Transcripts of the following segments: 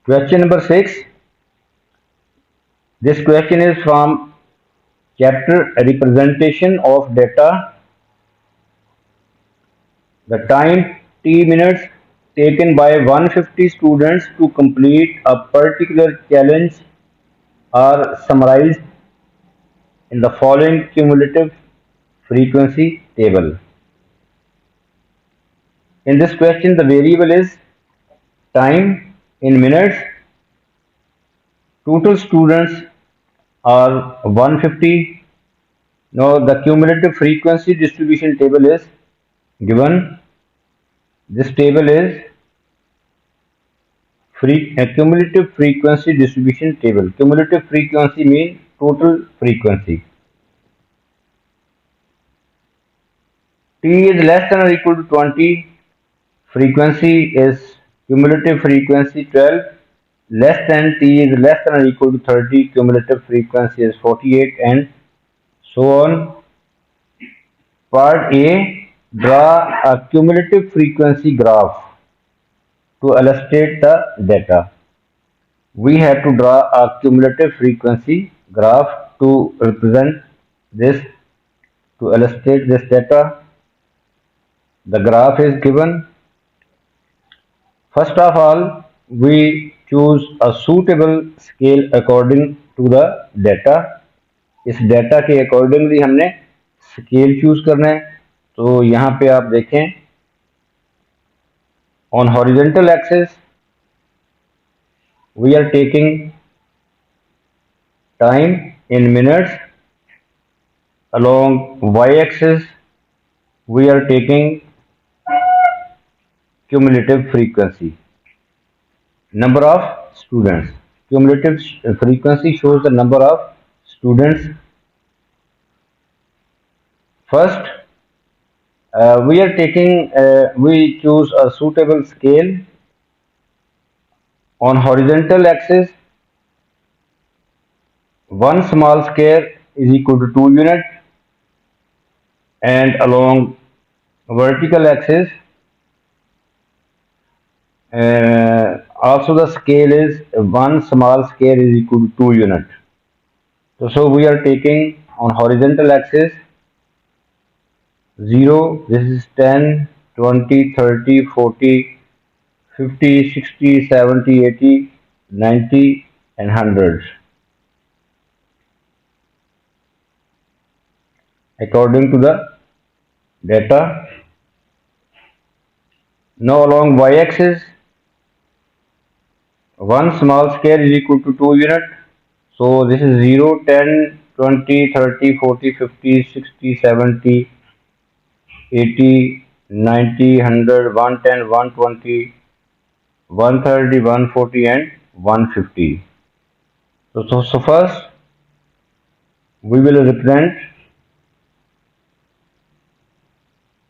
Question number 6. This question is from chapter Representation of Data. The time T minutes taken by 150 students to complete a particular challenge are summarized in the following cumulative frequency table. In this question, the variable is time in minutes. Total students are 150. Now the cumulative frequency distribution table is given. This table is cumulative frequency distribution table. Cumulative frequency means total frequency. T is less than or equal to 20. Frequency is cumulative frequency 12. Less than T is less than or equal to 30. Cumulative frequency is 48, and so on. Part A, draw a cumulative frequency graph to illustrate the data. We have to draw a cumulative frequency graph to represent this, to illustrate this data. The graph is given. First of all, we choose a suitable scale according to the data. इस data के accordingly हमने scale choose करना है. तो यहाँ पे आप देखें, on horizontal axis we are taking time in minutes. Along y-axis we are taking cumulative frequency, number of students. Cumulative frequency shows the number of students. First, we choose a suitable scale. On horizontal axis, one small square is equal to 2 units, and along vertical axis also the scale is one small square is equal to 2 units. So we are taking on horizontal axis 0, this is 10, 20, 30, 40, 50, 60, 70, 80, 90 and 100 according to the data. Now along y-axis, one small square is equal to 2 units. So this is 0, 10, 20, 30, 40, 50, 60, 70, 80, 90, 100, 110, 120, 130, 140 and 150. So first we will represent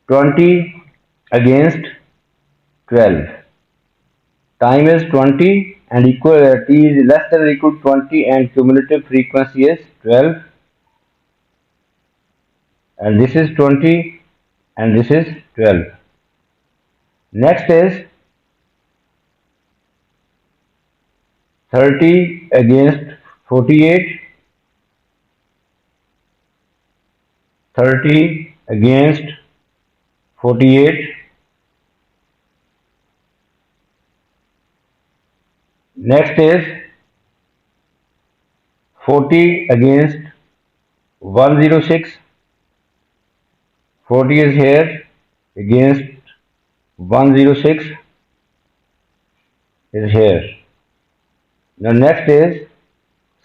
20 against 12. Time is 20 and T is less than or equal to 20 and cumulative frequency is 12. And this is 20 and this is 12. Next is 30 against 48. 30 against 48. Next is 40 against 106. 40 is here against 106 is here. Now next is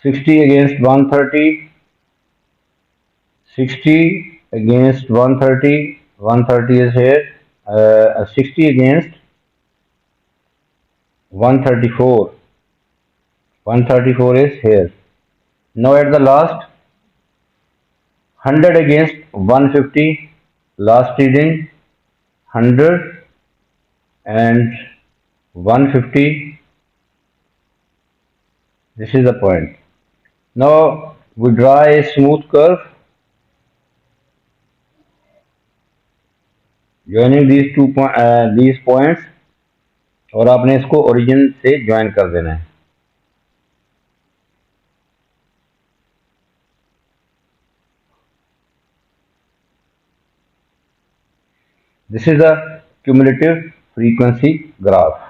60 against 130. 60 against 130. 130 is here. 60 against 134. 134 is here. Now at the last, 100 against 150. Last reading 100 and 150. This is the point. Now we draw a smooth curve joining these points. और आपने इसको origin से join कर देना है। This is the cumulative frequency graph.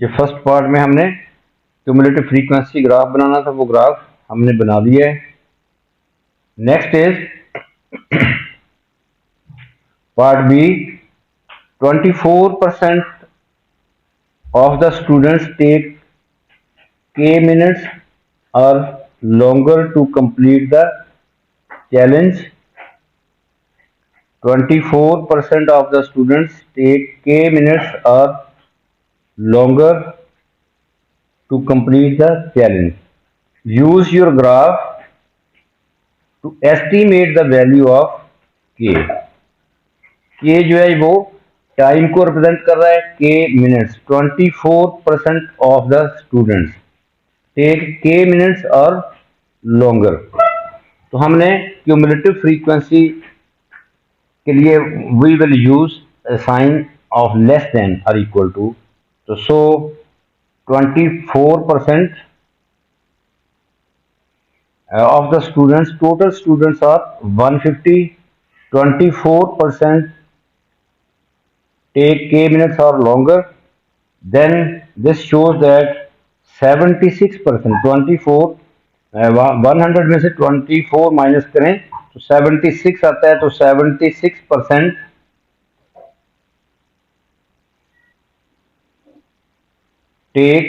ये first part में हमने क्यूमुलेटिव फ्रीक्वेंसी ग्राफ बनाना था, वो ग्राफ हमने बना दिया है। Next is part B. 24% of the students take k minutes or longer to complete the challenge. 24% of the students take k minutes or longer to complete the challenge. Use your graph to estimate the value of k. k जो है वो time को represent कर रहा है, k minutes. 24% of the students take k minutes or longer. तो हमने cumulative frequency के लिए we will use sign of less than or equal to. तो so 24% of the students, total students are 150. 24% take k minutes or longer. Then this shows that 76%, 24 100 में से 24 minus करें तो 76 आता है। तो 76% take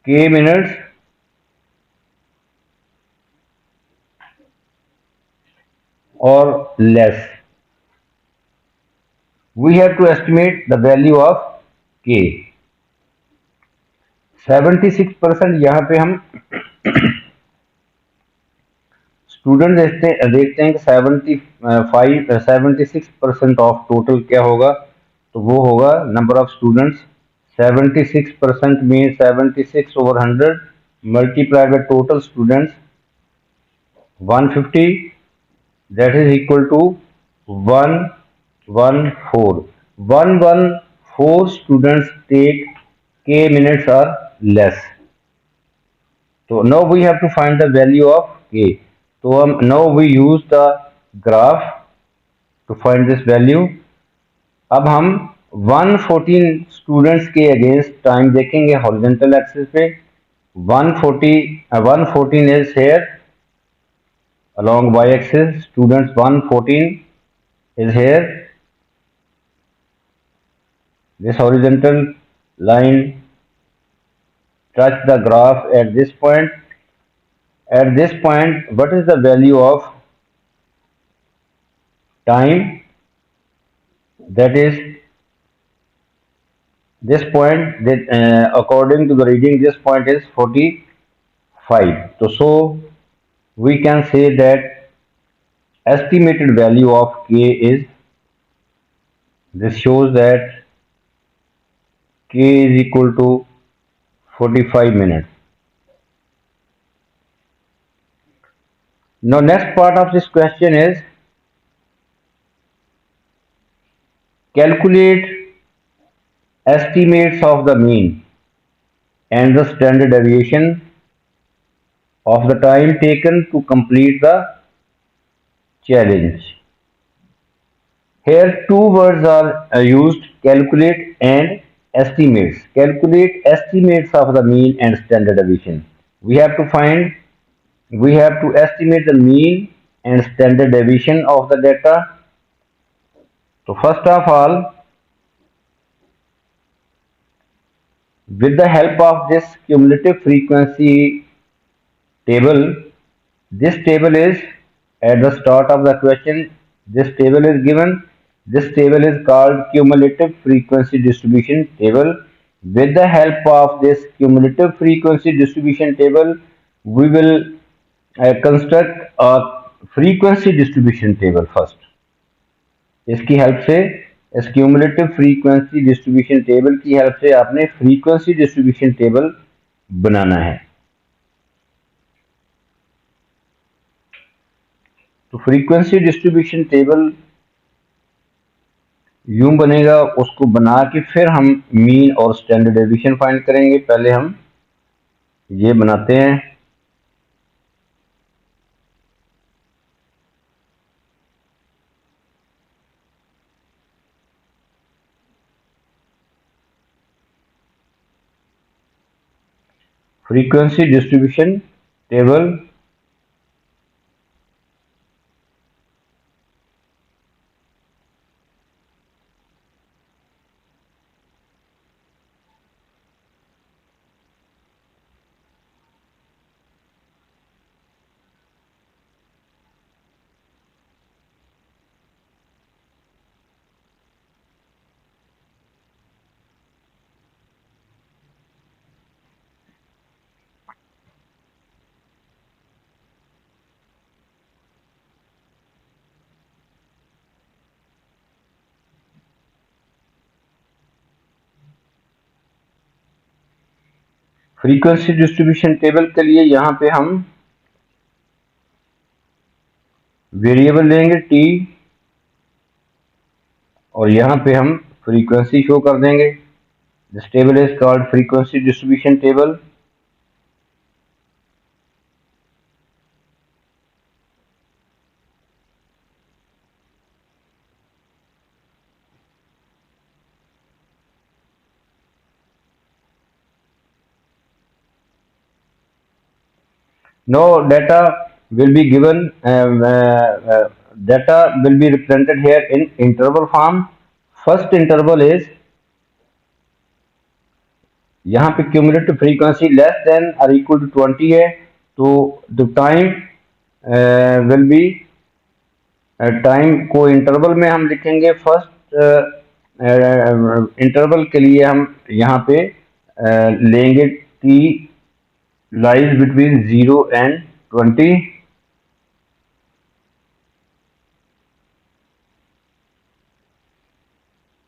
k minutes or less. We have to estimate the value of k. 76% यहाँ पे हम स्टूडेंट देखते हैं कि 76% ऑफ टोटल क्या होगा। तो वो होगा number of students. 76% mean 76 over 100 multiply by total students 150, that is equal to 114. 114 students take k minutes or less. So now we have to find the value of k. So now we use the graph to find this value. अब हम 114 students के against time देखेंगे horizontal axis पे। 114 is here along y-axis. Students 114 is here. This horizontal line touch the graph at this point. At this point, what is the value of time? That is this point, that according to the reading, this point is 45. So we can say that estimated value of k is, this shows that k is equal to 45 minutes. Now next part of this question is calculate estimates of the mean and the standard deviation of the time taken to complete the challenge. Here two words are used, calculate and estimates. Calculate estimates of the mean and standard deviation. We have to estimate the mean and standard deviation of the data. So first of all, with the help of this cumulative frequency table, this table is at the start of the question, this table is given. This table is called cumulative frequency distribution table. With the help of this cumulative frequency distribution table, we will construct a frequency distribution table first. इसकी help से, इस cumulative frequency distribution table की help से आपने frequency distribution table बनाना है। तो frequency distribution table यूं बनेगा, उसको बना के फिर हम मीन और स्टैंडर्ड डेविएशन फाइंड करेंगे। पहले हम ये बनाते हैं। Frequency distribution table frequency distribution table के लिए यहाँ पे हम वेरिएबल लेंगे टी, और यहाँ पे हम फ्रीक्वेंसी शो कर देंगे। This table is called frequency distribution table. No data will be given, data will be represented here in interval form. First interval is, यहाँ पे cumulative frequency less than or equal to 20 है, तो the time will be, time को interval में हम लिखेंगे। First interval के लिए हम यहाँ पे लेंगे t lies between 0 and 20।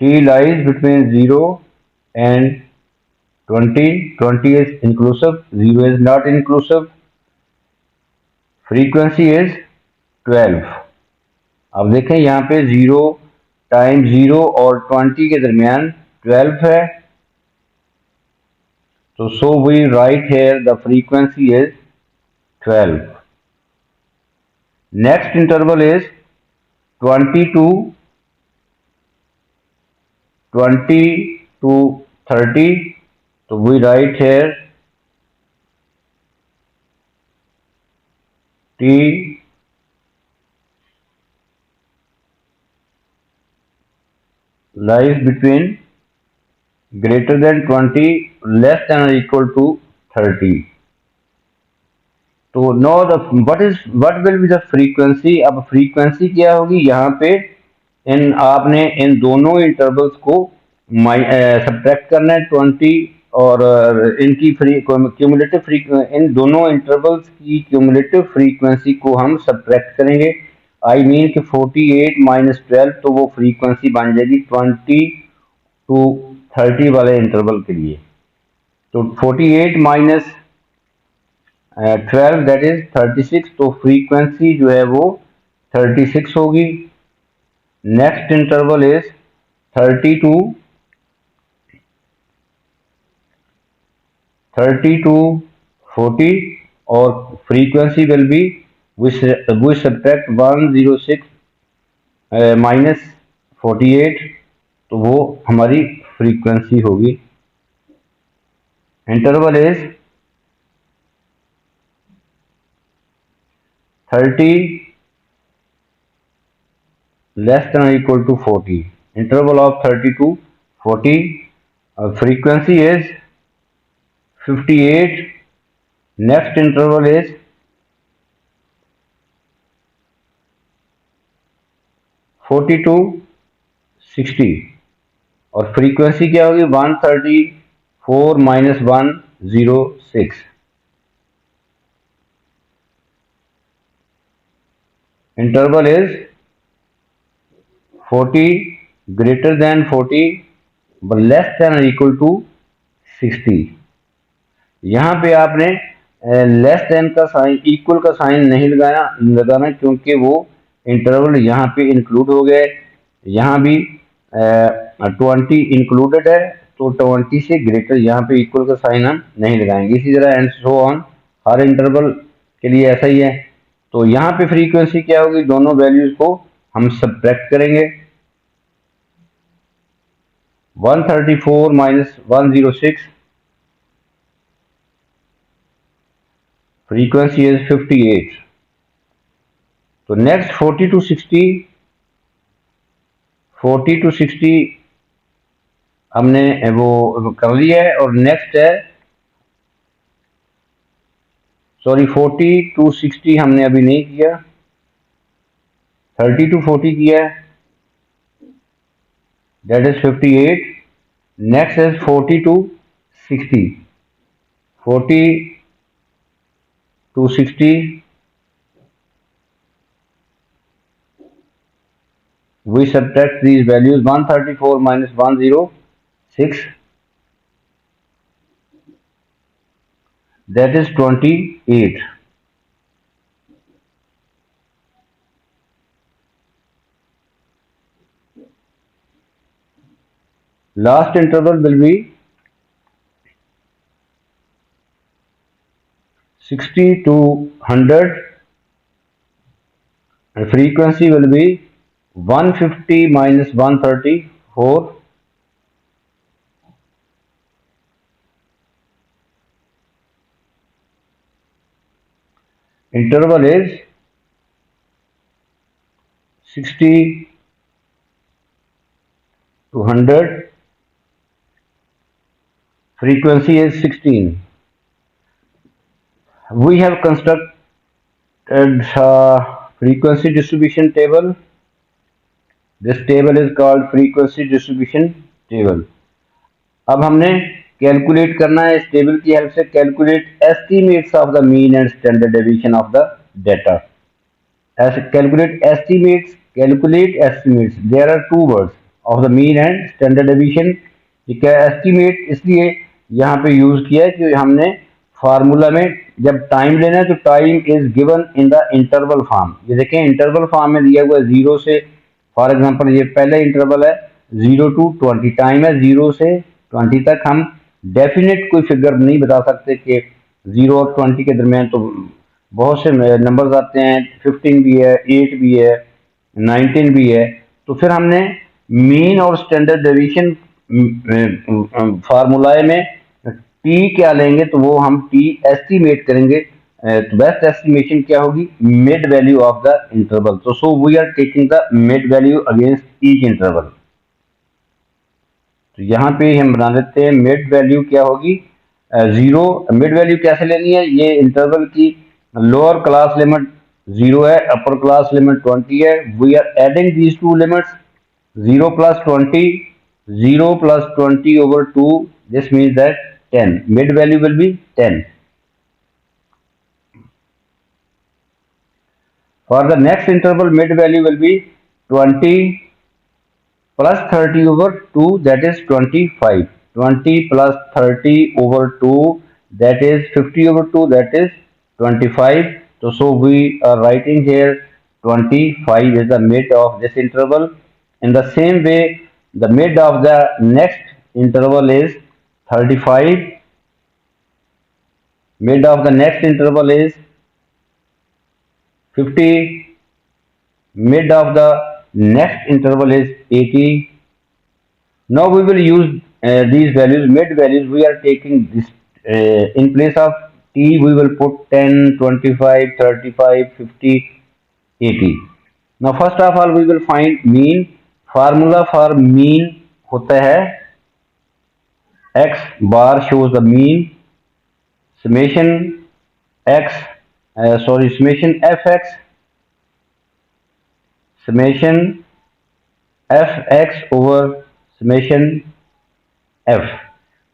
t lies between 0 and 20। 20 is inclusive, 0 is not inclusive। frequency is 12। अब देखें यहाँ पे 0 टाइम 0 और 20 के दरमियान 12 है, तो so we write here the frequency is 12। next interval is 20 to 30, so we write here t lies between greater than 20 less than or equal to 30। तो know the what will be the frequency। अब frequency क्या होगी, यहाँ पे आपने इन दोनों intervals को subtract करना है 20 और इनकी क्यूमुलेटिव इन दोनों इंटरवल्स की क्यूमुलेटिव फ्रीक्वेंसी को हम सब्ट्रैक्ट करेंगे। आई मीन कि 48 माइनस 12, तो वो फ्रीक्वेंसी बन जाएगी 20 टू 30 वाले इंटरवल के लिए। तो 48 माइनस 12 दैट इज 36, तो फ्रीक्वेंसी जो है वो 36 होगी। नेक्स्ट इंटरवल इज 30 टू 40, और frequency will be we subtract 106 minus 48, तो वो हमारी फ्रीक्वेंसी होगी। Interval is 30 less than or equal to 40। interval of 30 to 40। frequency is 58। next interval is 40 to 60, और फ्रीक्वेंसी क्या होगी 134 minus 106। Interval is 40 greater than 40 but less than or equal to 60। यहाँ पे आपने लेस देन का sign, equal का sign नहीं लगाना, क्योंकि वो इंटरवल यहाँ पे इंक्लूड हो गए, यहाँ भी 20 इंक्लूडेड है, तो 20 से ग्रेटर यहाँ पे इक्वल का साइन हम नहीं लगाएंगे। इसी तरह and so on, her interval के लिए ऐसा ही है। तो यहाँ पे फ्रीक्वेंसी क्या होगी, दोनों वैल्यूज को हम सब्ट्रैक्ट करेंगे। 134 माइनस 106, frequency is 58। तो नेक्स्ट 40 to 60 हमने वो कर लिया है। और नेक्स्ट है, सॉरी 40 to 60 हमने अभी नहीं किया, 30 to 40 किया है, that is 58। Next is 40 to 60, 40 to 60 we subtract these values, 134 minus 106, that is 28। Last interval will be 60 to 100 and frequency will be 150 minus 134। Interval is 60 to 100, frequency is 16। We have constructed frequency distribution table. This table is called frequency distribution table। अब हमने calculate करना है इस table की help से, calculate estimates of the mean and standard deviation of the data. Calculate estimates, calculate estimates, there are two words of the mean and standard deviation. ठीक है, estimate इसलिए यहाँ पे यूज किया है कि हमने फार्मूला में जब टाइम लेना है तो time is given in the interval form. ये देखें इंटरवल फॉर्म में दिया हुआ है 0 से, फॉर एग्जांपल ये पहला इंटरवल है 0 to 20, टाइम है 0 से 20 तक। हम डेफिनेट कोई फिगर नहीं बता सकते कि 0 और 20 के दरमियान, तो बहुत से नंबर्स आते हैं, 15 भी है, 8 भी है, 19 भी है। तो फिर हमने मीन और स्टैंडर्ड डेविएशन फार्मूलाए में टी क्या लेंगे, तो वो हम टी एस्टीमेट करेंगे। तो बेस्ट एस्टिमेशन क्या होगी, mid value of the interval. तो so we are taking the mid value against each interval. तो यहाँ पे हम बना देते हैं मिड वैल्यू क्या होगी, 0। मिड वैल्यू कैसे लेनी है, ये इंटरवल की लोअर क्लास लिमिट 0 है, अपर क्लास लिमिट 20 है। We are adding these two limits, 0 plus 20, 0 plus 20 over 2, this means that 10, mid value will be 10। For the next interval, mid value will be 20 plus 30 over 2, that is 25। 20 plus 30 over 2, that is 50 over 2, that is 25। So we are writing here 25 is the mid of this interval। In the same way, the mid of the next interval is 35, mid of the next interval is 50, mid of the next interval is 80। Now we will use these values, mid values. We are taking this in place of t, we will put 10, 25, 35, 50, 80। Now first of all we will find mean। Formula for mean होता है x bar shows the mean, summation x summation fx, summation fx over summation f।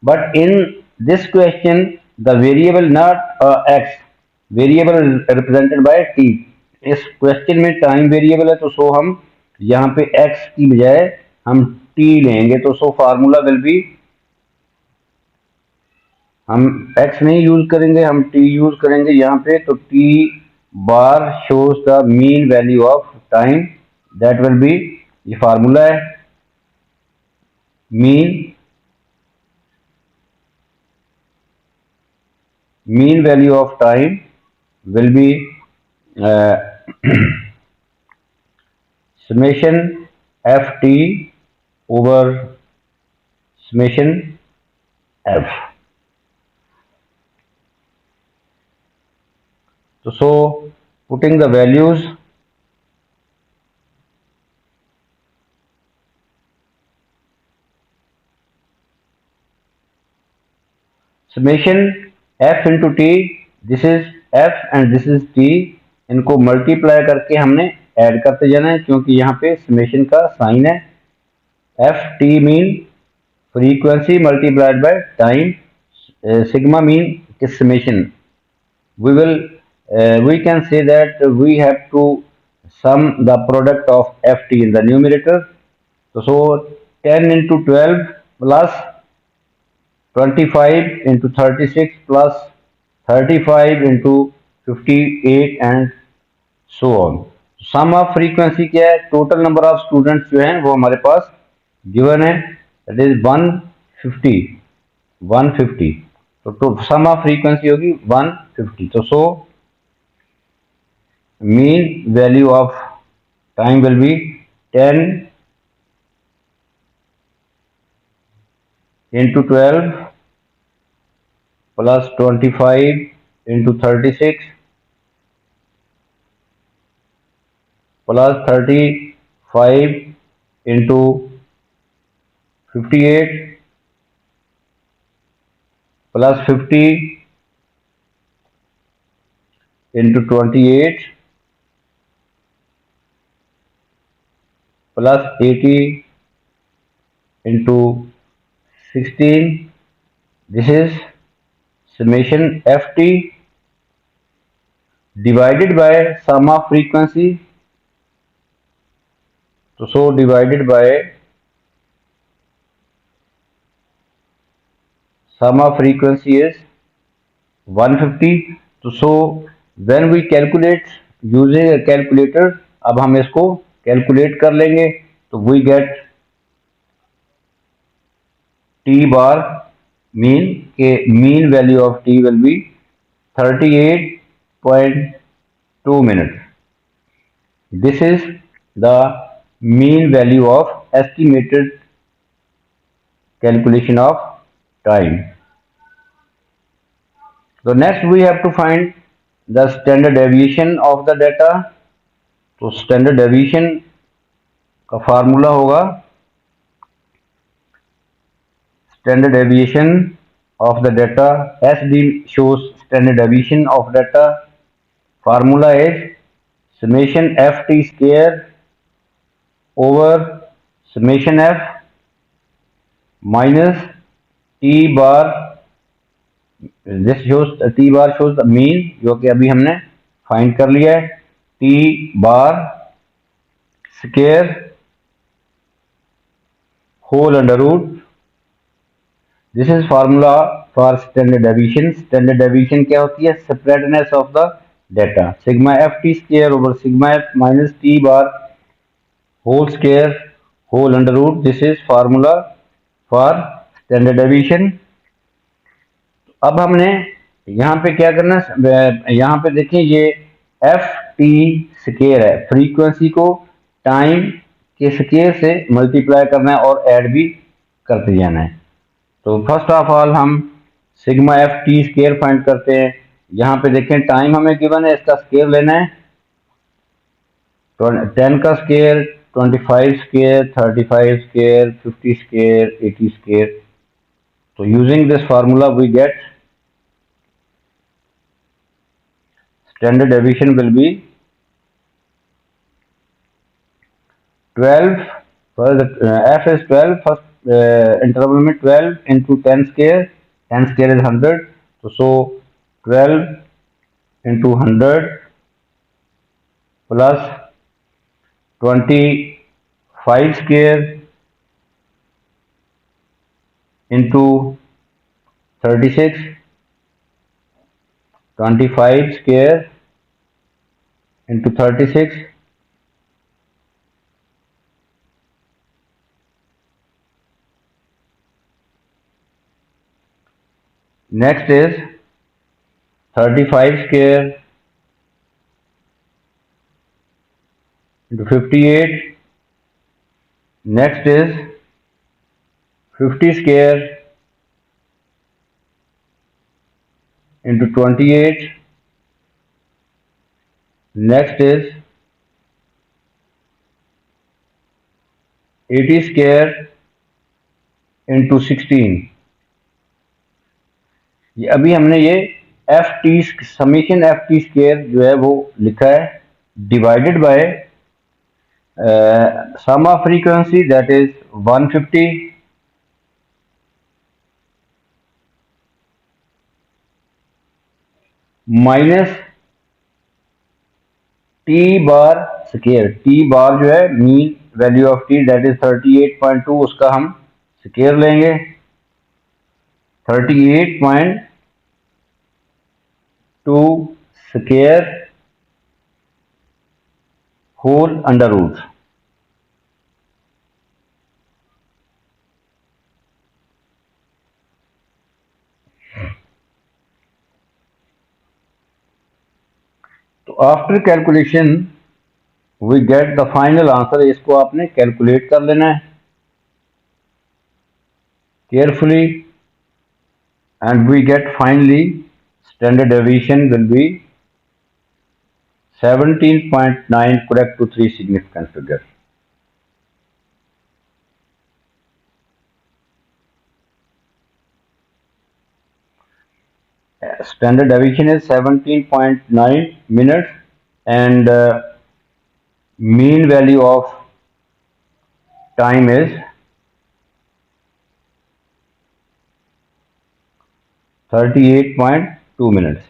But in this question the variable not x, variable is represented by t। इस question में time variable है, तो सो हम यहाँ पे x की बजाय हम t लेंगे। तो सो फार्मूला विल बी, हम x नहीं यूज करेंगे, हम t यूज करेंगे यहाँ पे। तो t bar shows the mean value of time, that will be, ये फार्मूला है, mean value of time will be uh, summation ft over summation f. So putting the values, summation f into t, this is f and this is t, इनको multiply करके हमने add करते जाना है, क्योंकि यहाँ पे समेशन का साइन है। F T mean frequency multiplied by time, sigma mean is summation. We can say that we have to sum the product of ft in the numerator. So 10 into 12 plus 25 into 36 plus 35 into 58 and so on. Sum of frequency क्या है, total number of students जो हैं वो हमारे पास given है, that is 150। तो सम of frequency होगी 150। तो so mean value of time will be 10 into 12 plus 25 into 36 plus 35 into 58 plus 50 into 28 plus 80 into 16. This is summation ft divided by sum of frequency. So divided by sum of frequency is 150. So when we calculate using a calculator, अब हम इसको calculate कर लेंगे, तो we get t bar mean के mean value of t will be 38.2 minutes. This is the mean value of estimated calculation of time. So next we have to find the standard deviation of the data. तो standard deviation का formula होगा, standard deviation of the data, SD shows standard deviation of data. Formula is summation ft square over summation f minus t bar. This shows t bar shows the mean, जो कि अभी हमने find कर लिया है, t bar square whole under root. This is formula for standard deviation. Standard deviation क्या होती है, spreadness of the data, sigma ft square over sigma f minus t bar whole square whole under root. This is formula for standard deviation. अब हमने यहाँ पे क्या करना है, यहाँ पे देखें ये एफ टी स्केयर है, फ्रीक्वेंसी को टाइम के स्केयर से मल्टीप्लाई करना है और ऐड भी करते जाना है। तो फर्स्ट ऑफ ऑल हम sigma F T square find करते हैं। यहाँ पे देखें टाइम हमें गिवन है, इसका स्केयर लेना है, 10 का square, 25 square, 35 square, 50 square, 80 square. तो using this formula we get standard deviation will be 12, f is 12, first interval में 12 into 10 square, 10 square is 100, so 12 into 100 plus 25 square into 36, 25 square into 36 Next is 35 square into 58. Next is 50 square into 28. Next is 80 square into 16. ये अभी हमने ये F T summation F T square जो है वो लिखा है divided by sum of frequency, that is 150, minus T bar square. T bar जो है mean value of T, that is 38.2, उसका हम स्केयर लेंगे 38.2 स्केयर होल अंडर रूट। तो after calculation we get the final answer. इसको आपने calculate कर लेना है carefully, and we get finally standard deviation will be 17.9, correct to 3 significant figures. Standard deviation is 17.9 minutes, and mean value of time is 38.2 minutes.